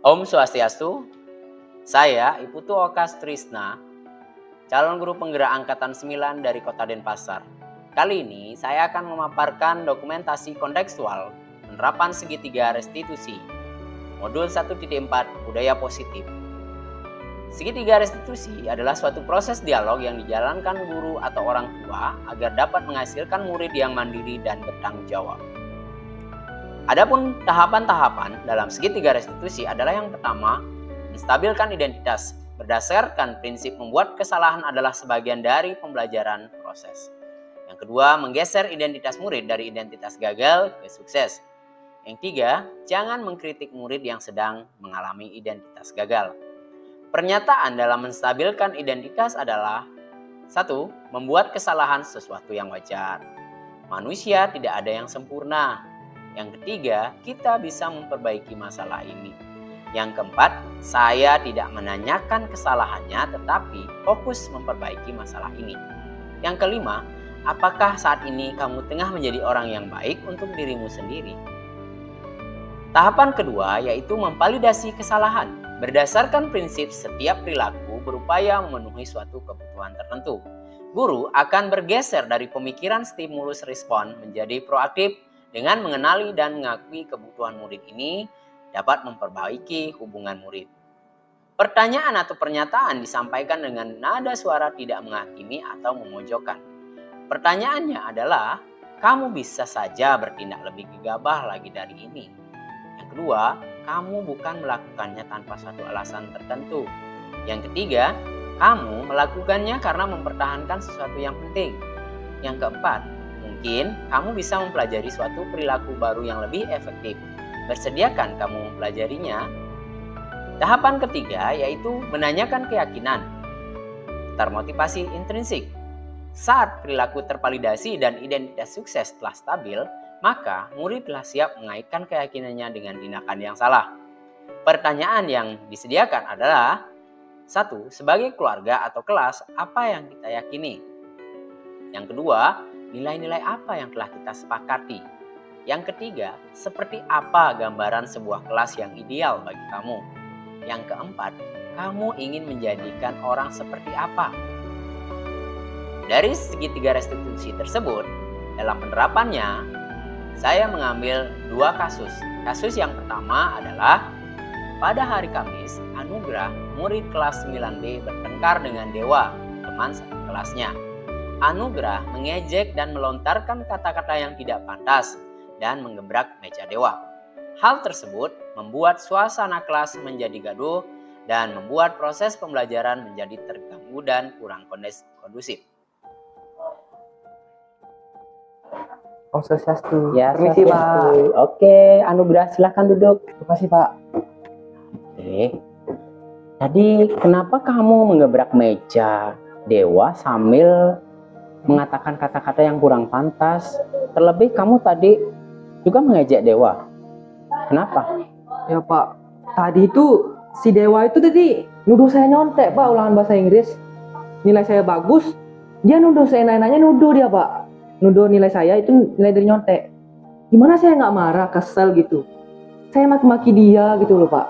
Om Swastiastu, saya Iputu Okas Trisna, calon guru penggerak Angkatan 9 dari Kota Denpasar. Kali ini saya akan memaparkan dokumentasi kontekstual penerapan segitiga restitusi, modul 1.4 budaya positif. Segitiga restitusi adalah suatu proses dialog yang dijalankan guru atau orang tua agar dapat menghasilkan murid yang mandiri dan bertanggung jawab. Adapun tahapan-tahapan dalam segitiga restitusi adalah yang pertama, menstabilkan identitas berdasarkan prinsip membuat kesalahan adalah sebagian dari pembelajaran proses. Yang kedua, menggeser identitas murid dari identitas gagal ke sukses. Yang tiga, jangan mengkritik murid yang sedang mengalami identitas gagal. Pernyataan dalam menstabilkan identitas adalah 1. Membuat kesalahan sesuatu yang wajar. Manusia tidak ada yang sempurna. Yang ketiga, kita bisa memperbaiki masalah ini. Yang keempat, saya tidak menanyakan kesalahannya tetapi fokus memperbaiki masalah ini. Yang kelima, apakah saat ini kamu tengah menjadi orang yang baik untuk dirimu sendiri? Tahapan kedua yaitu memvalidasi kesalahan. Berdasarkan prinsip setiap perilaku berupaya memenuhi suatu kebutuhan tertentu. Guru akan bergeser dari pemikiran stimulus respon menjadi proaktif dengan mengenali dan mengakui kebutuhan murid ini dapat memperbaiki hubungan murid. Pertanyaan atau pernyataan disampaikan dengan nada suara tidak menghakimi atau memojokkan. Pertanyaannya adalah, kamu bisa saja bertindak lebih gegabah lagi dari ini. Yang kedua, kamu bukan melakukannya tanpa suatu alasan tertentu. Yang ketiga, kamu melakukannya karena mempertahankan sesuatu yang penting. Yang keempat, mungkin kamu bisa mempelajari suatu perilaku baru yang lebih efektif. Bersediakan kamu mempelajarinya? Tahapan ketiga yaitu menanyakan keyakinan. Termotivasi intrinsik. Saat perilaku tervalidasi dan identitas sukses telah stabil, maka murid telah siap mengaitkan keyakinannya dengan tindakan yang salah. Pertanyaan yang disediakan adalah 1. Sebagai keluarga atau kelas, apa yang kita yakini? Yang kedua, nilai-nilai apa yang telah kita sepakati? Yang ketiga, seperti apa gambaran sebuah kelas yang ideal bagi kamu? Yang keempat, kamu ingin menjadikan orang seperti apa? Dari segitiga restitusi tersebut, dalam penerapannya, saya mengambil dua kasus. Kasus yang pertama adalah pada hari Kamis, Anugrah, murid kelas 9B bertengkar dengan Dewa, teman satu kelasnya. Anugrah mengejek dan melontarkan kata-kata yang tidak pantas dan menggebrak meja Dewa. Hal tersebut membuat suasana kelas menjadi gaduh dan membuat proses pembelajaran menjadi terganggu dan kurang kondusif. Om Swastiastu. Ya, Permisi Pak. Oke, Anugrah silahkan duduk. Terima kasih Pak. Oke. Tadi kenapa kamu menggebrak meja Dewa sambil mengatakan kata-kata yang kurang pantas? Terlebih kamu tadi juga mengejek Dewa. Kenapa? Ya Pak, tadi itu si Dewa itu tadi nuduh saya nyontek Pak ulangan bahasa Inggris. Nilai saya bagus, dia nuduh saya nanya nuduh dia Pak. Nuduh nilai saya itu nilai dari nyontek. Gimana saya nggak marah, kesel gitu. Saya maki-maki dia gitu loh Pak.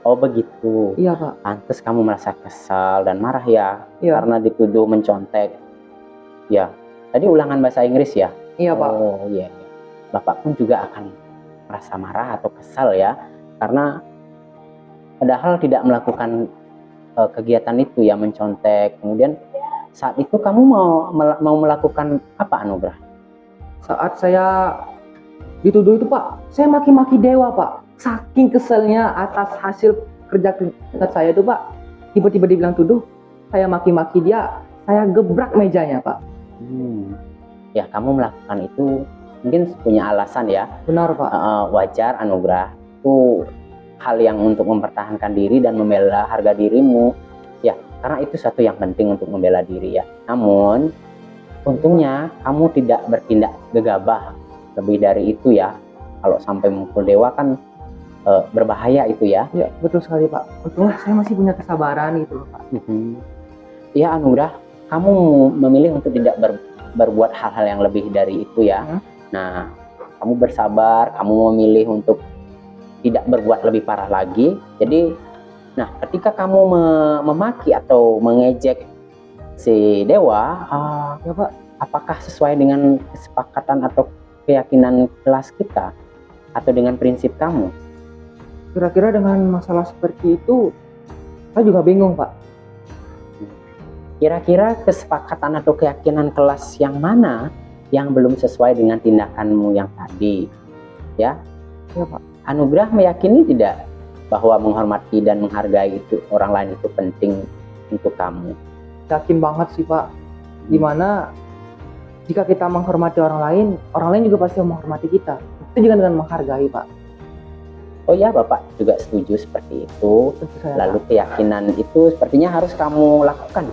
Oh begitu. Iya Pak. Pantes kamu merasa kesal dan marah ya, Iya. karena dituduh mencontek. Ya, tadi ulangan bahasa Inggris ya? Iya Pak. Oh iya. Bapak pun juga akan merasa marah atau kesal ya, karena padahal tidak melakukan kegiatan itu ya, mencontek. Kemudian saat itu kamu mau melakukan apa, Anugrah? Saat saya dituduh itu Pak, saya maki-maki Dewa Pak. Saking keselnya atas hasil kerja saya itu Pak. Tiba-tiba dibilang tuduh, saya maki-maki dia, saya gebrak mejanya Pak. Ya kamu melakukan itu mungkin punya alasan ya. Benar Pak. Wajar, Anugrah. Itu hal yang untuk mempertahankan diri dan membela harga dirimu. Ya, karena itu satu yang penting untuk membela diri ya. Namun, untungnya kamu tidak bertindak gegabah. Lebih dari itu ya. Kalau sampai memukul Dewa kan berbahaya itu ya. Ya, betul sekali Pak. Untungnya saya masih punya kesabaran gitu loh Pak. Ya Anugrah, kamu memilih untuk tidak berbuat hal-hal yang lebih dari itu ya. Nah, kamu bersabar, kamu memilih untuk tidak berbuat lebih parah lagi. Jadi, nah ketika kamu memaki atau mengejek si Dewa, Ya Pak, apakah sesuai dengan kesepakatan atau keyakinan kelas kita atau dengan prinsip kamu? kira-kira dengan masalah seperti itu, saya juga bingung Pak. Kira-kira kesepakatan atau keyakinan kelas yang mana yang belum sesuai dengan tindakanmu yang tadi? Ya, Ya Pak. Anugrah meyakini tidak bahwa menghormati dan menghargai itu orang lain itu penting untuk kamu? Yakin banget sih Pak. Dimana jika kita menghormati orang lain juga pasti menghormati kita. Itu juga dengan menghargai Pak. Oh ya, Bapak juga setuju seperti itu. Tentu saya, Lalu keyakinan itu sepertinya harus kamu lakukan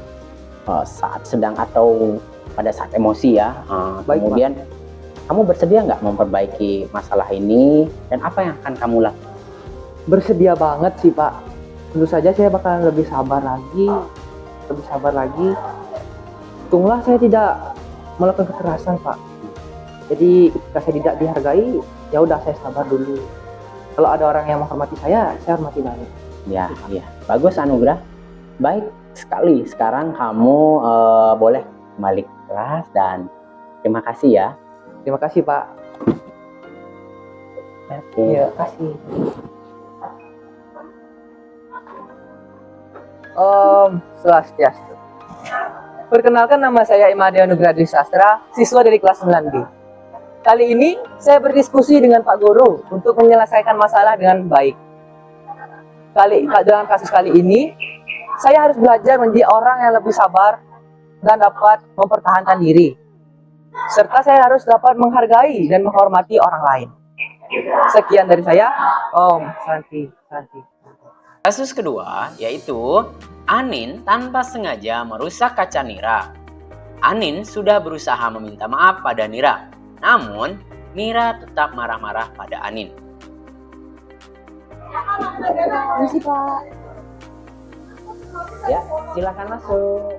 saat sedang atau pada saat emosi ya. Baik, Kemudian kamu bersedia nggak memperbaiki masalah ini dan apa yang akan kamu lakukan? Pak. Bersedia banget sih Pak. Tentu saja saya bakalan lebih sabar lagi. Untunglah saya tidak melakukan kekerasan Pak. Jadi ketika saya tidak dihargai, ya udah saya sabar dulu. Kalau ada orang yang menghormati saya hormati balik. Ya, iya. Bagus Anugrah. Baik sekali. Sekarang kamu boleh kembali ke kelas dan terima kasih ya. Terima kasih Pak. Iya, kasih. Om Swastiastu. Perkenalkan, nama saya Imade Anugrah Dwi Sastra, siswa dari kelas 9B. Kali ini saya berdiskusi dengan Pak Guru untuk menyelesaikan masalah dengan baik. Dalam kasus kali ini, saya harus belajar menjadi orang yang lebih sabar dan dapat mempertahankan diri. Serta saya harus dapat menghargai dan menghormati orang lain. Sekian dari saya. Om Santi. Kasus kedua yaitu Anin tanpa sengaja merusak kaca Nira. Anin sudah berusaha meminta maaf pada Nira, namun Nira tetap marah-marah pada Anin. Masih Pak. Ya, silakan masuk.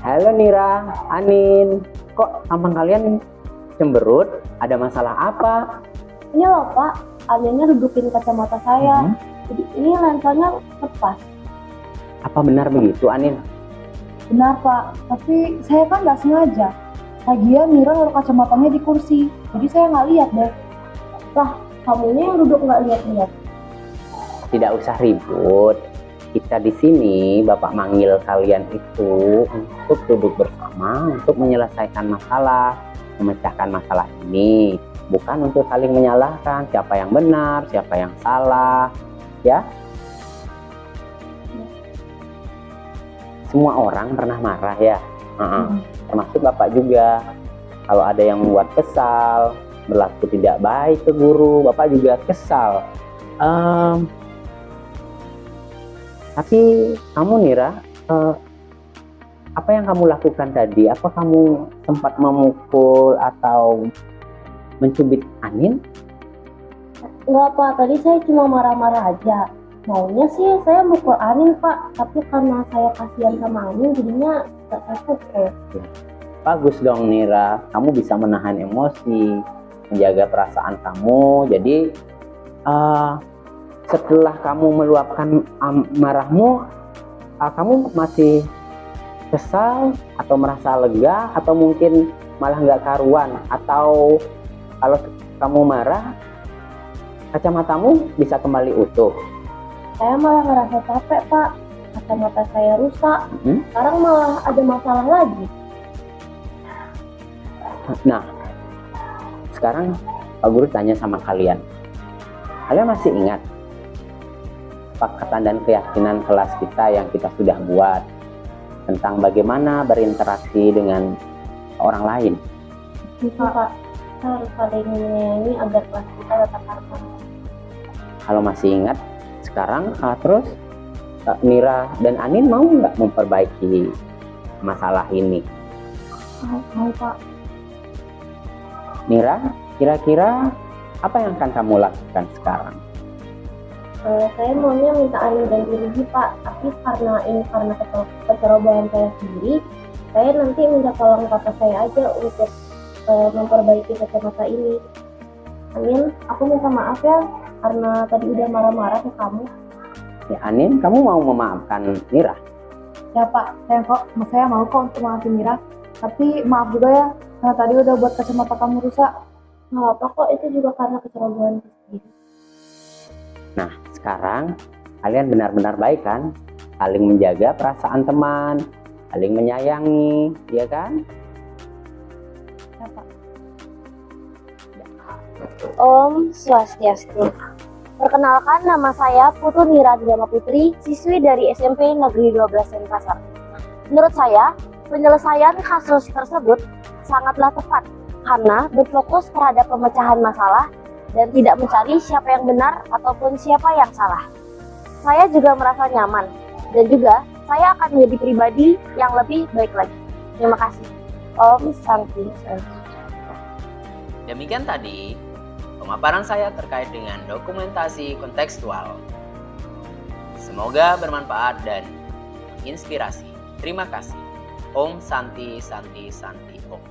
Halo Nira, Anin, kok tampang kalian cemberut? Ada masalah apa? Ini loh Pak, Aninnya dudukin kacamata saya. Jadi ini lensanya lepas. Apa benar begitu Anin? Benar Pak, tapi saya kan nggak sengaja. Lagian Mira naruh kacamatanya di kursi, jadi saya nggak lihat deh. Lah, kamunya yang duduk nggak lihat-lihat. Tidak usah ribut. Kita di sini Bapak manggil kalian itu untuk duduk bersama untuk menyelesaikan masalah, memecahkan masalah ini, bukan untuk saling menyalahkan siapa yang benar, siapa yang salah, ya. Semua orang pernah marah ya, termasuk Bapak juga. Kalau ada yang membuat kesal, berlaku tidak baik ke guru, Bapak juga kesal. Tapi kamu Nira, apa yang kamu lakukan tadi? Apa kamu sempat memukul atau mencubit Anin? Enggak Pak, tadi saya cuma marah-marah aja. Maunya sih saya mukul Anin Pak, tapi karena saya kasihan sama Anin jadinya gak saya pukul. Bagus dong Nira, kamu bisa menahan emosi, menjaga perasaan kamu. Jadi setelah kamu meluapkan marahmu, kamu masih kesal atau merasa lega atau mungkin malah nggak karuan, atau kalau kamu marah kacamatamu bisa kembali utuh? Saya malah ngerasa capek Pak, kacamata saya rusak. Sekarang malah ada masalah lagi. Nah, sekarang Pak Guru tanya sama kalian masih ingat kesepakatan dan keyakinan kelas kita yang kita sudah buat tentang bagaimana berinteraksi dengan orang lain? Bisa Pak, kita harus saling menyayangi agar kelas kita tetap harmonis. Kalau masih ingat, sekarang terus Nira dan Anin mau nggak memperbaiki masalah ini? Mau Pak. Nira, kira-kira apa yang akan kamu lakukan sekarang? Saya maunya minta Anin ganti rugi Pak, tapi karena kecerobohan saya sendiri, saya nanti minta tolong papa saya aja untuk memperbaiki kacamata ini. Anin, aku minta maaf ya karena tadi udah marah-marah ke kamu. Ya Anin, kamu mau memaafkan Mira? Ya Pak, saya mau kok untuk maafin Mira. Tapi maaf juga ya, karena tadi udah buat kacamata kamu rusak. Nggak apa kok, itu juga karena kecerobohan sendiri. Nah, sekarang kalian benar-benar baik kan? Saling menjaga perasaan teman, saling menyayangi, ya kan? Ya Pak. Om Swastiastu. Perkenalkan, nama saya Putu Niradiama Putri, siswi dari SMP Negeri 12 Denpasar. Menurut saya, penyelesaian kasus tersebut sangatlah tepat karena berfokus terhadap pemecahan masalah dan tidak mencari siapa yang benar ataupun siapa yang salah. Saya juga merasa nyaman dan juga saya akan menjadi pribadi yang lebih baik lagi. Terima kasih. Om Santi. Demikian tadi pemaparan saya terkait dengan dokumentasi kontekstual. Semoga bermanfaat dan menginspirasi. Terima kasih. Om Santi Santi Santi Om.